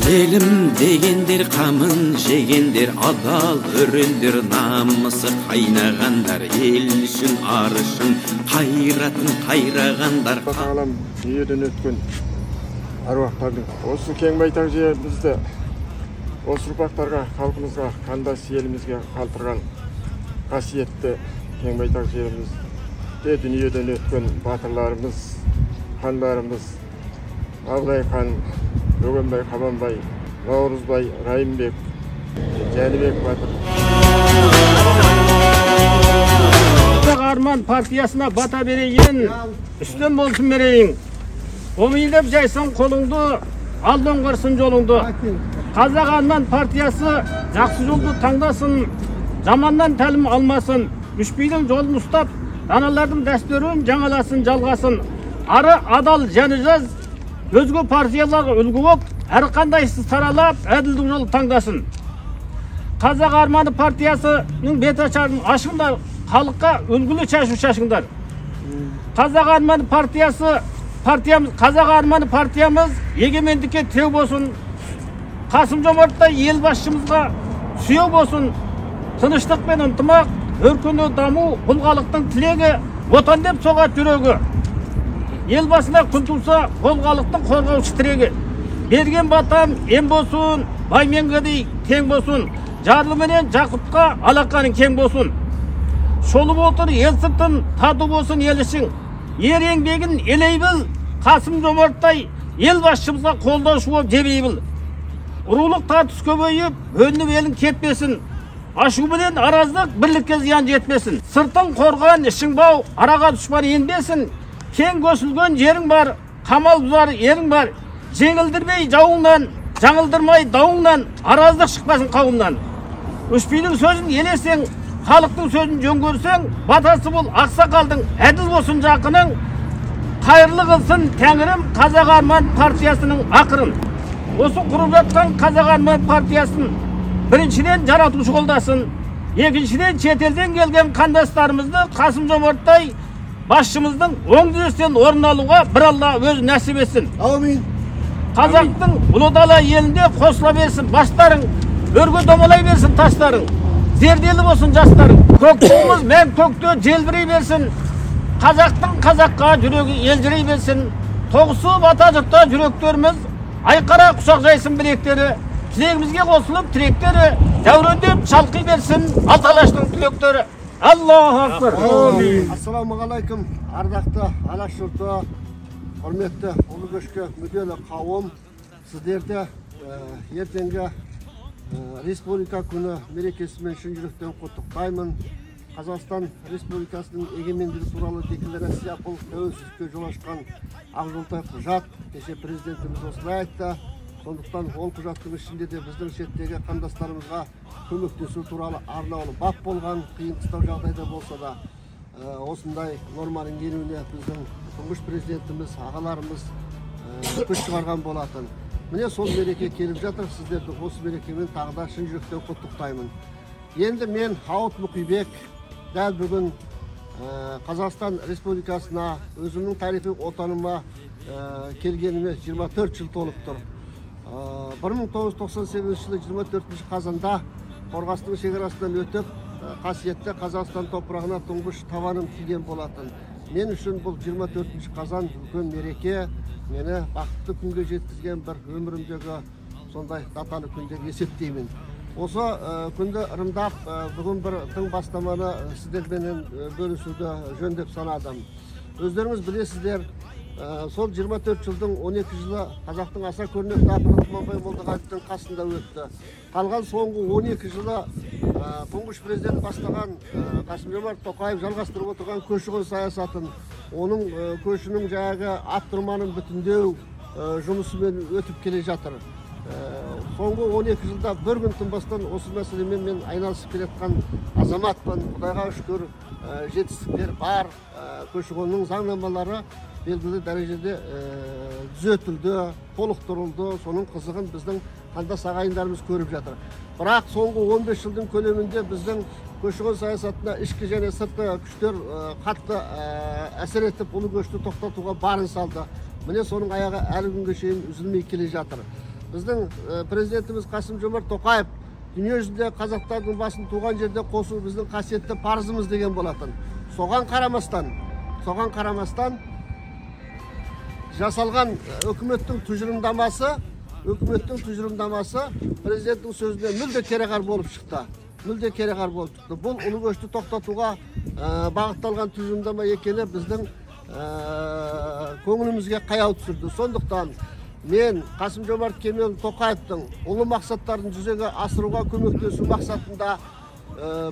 Елім дегендер қамын жегендер, адал өрендер, намысы қайнағандар, ел үшін ар үшін қайратын қайрағандар. Тағалам дүниеден өткен аруақтардың осы кең байтақ жерімізді осы ұрпақтарға, халқымызға, қандас елімізге қалдырған қасиетті кең байтақ жерімізде дүниеден өткен батырларымыз, хандарымыз Абылай хан, Бөгенбай, Қабанбай, Наурызбай, Райымбек, Жәнібек батыр. Қазақ Арман партиясына бата берейін, үстем болсын берейін. Омилеп жайсын қолыңды, алдын қырсын жолыңды. Қазақ Арман партиясы жақсы жолды таңдасын, жаманнан тәлім алмасын. Үшбейдің жолын ұстап, даналардың дәстүрін жаңаласын, жалғасын. Ары адал және жаз, өзге партияларға үлгі болып, әрқандайсыз таралап, әділдік жолы таңдасын. Қазақ Арманы партиясының бет ашарын ашыңдар, халыққа үлгілі шашу шашыңдар. Қазақ Арманы партиямыз егемендікке теу болсын. Қасым-Жомарттай ел басшымызға сүйеу болсын. Тыныштық пен ынтымақ, өркені даму, бұл халықтың тілегі, отан деп соғат жүрегі. Ел басына күн туса, бұл халықтың қорғаушы тірегі. Берген батам ем болсын, баймен қыдей тең болсын. Жарлыменен Жақыпқа алақаның кең болсын. Шолып отыр ел сыртын, таду болсын ел ішің. Ер еңбегін елей біл, Қасым-Жомарттай ел басшымызға қолдаушы болып жебей біл. Рулық тартыс көбейіп, бөлініп елің кетпесін. Ашу менен араздық бірлікке зиян жетпесін. Сыртың қорған, ішің бау, араға дұшпан енбесін. Кең көсілген жерің бар, қамал бұзар ерің бар. Жеңілдірмей жауыңнан, жаңылдырмай дауыңнан, араздық шықпасын қауымнан. Үшбейдің сөзін елесең, халықтың сөзін жөн көрсең, батасы бол ақсақалдың, әділ болсын жақының. Қайырлы қылсын тәңірім Қазақ Арман партиясының ақырын. Осы құрып жатқан Қазақ Арман партиясын біріншіден жаратушы қолдасын, екіншіден шетелден келген қандастарымызды Қасым-Жомарттай басшымыздың оң дүниесінен орын алуға бір Алла өзі нәсіп етсін. Аумин. Қазақтың ұлы дала елінде қосыла берсін бастарың, өрге домалай берсін таштарың, зерделі болсын жастарың. Көктеміз мен көкте желбірей берсін, қазақтың қазаққа жүрегі елжірей берсін. Тоғысы бата жұртта жүректеріміз, айқара құшақ жайсын білектері, тілегімізге қосылып тіректері, дәурендеп шалқи берсін аталаштың түлектері. Аллаху акбар. Ассаламағалайкум, ардақты алаш жұрты, құрметті ұлы көшке мүдделі қауым, сіздерді ертеңгі республика күні мерекесімен шын жүректен құттықтаймын. Қазақстан Республикасының егемендігі туралы декларация бұл тәуелсіздікке жол ашқан ақжолтай құжат. Кеше президентіміз осылай айтты. Сондықтан ол құжаттың ішінде де біздің шеттегі қандастарымызға көмектесу туралы арнаулы бап болған. Қиын қыстау жағдайда болса да осындай норманың енуіне біздің тұңғыш президентіміз, ағаларымыз күш шығарған болатын. Міне сол мереке келіп жатыр. Сіздерді осы мерекемен тағы да шын жүректен құттықтаймын. Енді мен Хауыт Мұқибек дәл бүгін Қазақстан Республикасына, өзімнің тарихи отаныма келгеніме 24 жыл толып тұр. 1998 жылы 24 қазанда Қорғастың шекарасынан өтіп, қасиетті Қазақстан топырағына тұңғыш табаным тиген болатын. Мен үшін бұл 24 қазан үлкен мереке, мені бақытты күнге жеткізген бір өмірімдегі сондай даталы күндер есептеймін. Осы күнді ырымдап, бүгін бір тың бастаманы сіздермен бөлісуді жөн деп санадым. Өздеріңіз білесіздер, сол 24 жылдың 12 жылы қазақтың аса көрнекті ақыны Тұманбай Молдағалиевтің қасында өтті. Қалған соңғы 12 жылы тұңғыш президент бастаған Қасым-Жомарт Тоқаев жалғастырып отырған көші-қон саясатын, оның көшінің жаңағы аттырманын бүтіндеу жұмысымен өтіп келе жатыр. Соңғы 12 жылда бір күн тынбастан осы мәселемен мен айналысып келе жатқан азаматпын. Құдайға шүкір, жетістіктер бар. Көші-қонның заңнамалары белгілі дәрежеде түзетілді, толықтырылды. Соның қызығын біздің қандас ағайындарымыз көріп жатыр. Бірақ соңғы 15 жылдың көлемінде біздің көші-қон саясатына ішкі және сыртқы күштер қатты әсер етіп, ұлы көшті тоқтатуға барын салды. Міне соның аяғы әлі күнге шейін үзілмей келе жатыр. біздің президентіміз Қасым-Жомарт Тоқаев дүниежүзінде қазақтардың басын туған жерде қосу біздің қасиетті парызымыз деген болатын. Соған қарамастан жасалған үкіметтің тұжырымдамасы президенттің сөзіне мүлде кереғар болып шықты. Бұл ұлы көшті тоқтатуға бағытталған тұжырымдама екені біздің көңілімізге қаяу түсірді. Сондықтан мен Қасым-Жомарт Кемел Тоқаевтың ұлы мақсаттарын жүзеге асыруға көмектесу мақсатында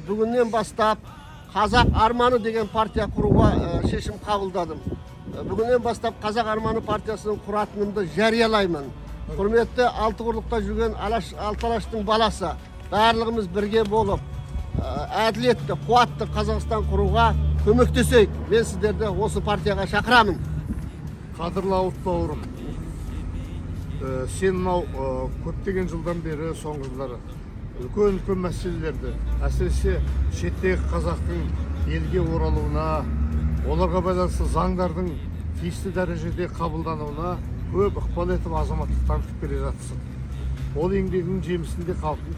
бүгіннен бастап Қазақ Арманы деген партия құруға шешім қабылдадым. Бүгіннен бастап Қазақ Арманы партиясының құратынымды жариялаймын. Құрметті алты құрлықта жүрген Алаштың баласы, барлығымыз бірге болып, әділетті, қуатты Қазақстан құруға көмектесейік. Мен сіздерді осы партияға шақырамын. Қадірлі ауыт бауырым, сен мынау көптеген жылдан бері соңғы жылдары үлкен мәселелерді, әсіресе шеттегі қазақтың елге оралуына, оларға байланысты заңдардың тиісті дәрежеде қабылдануына көп ықпал етіп азаматтық танытып келе жатырсың. Ол еңбегінің жемісінде халқың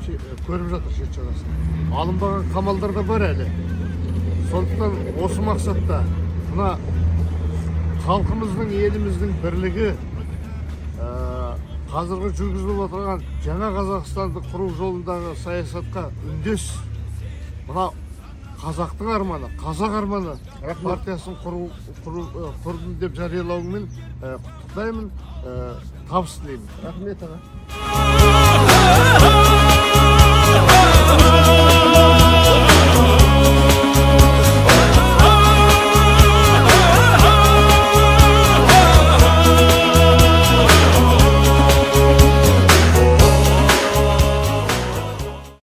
көріп жатыр шет жағасын. Алынбаған қамалдар да бар әлі. Сондықтан осы мақсатта мына халқымыздың, еліміздің бірлігі, қазіргі жүргізіліп отырған жаңа Қазақстанды құру жолындағы саясатқа үндес мына қазақтың арманы, қазақ арманы партиясын құрдым деп жариялауымен құттықтаймын, табыс тілеймін. Рахмет аға.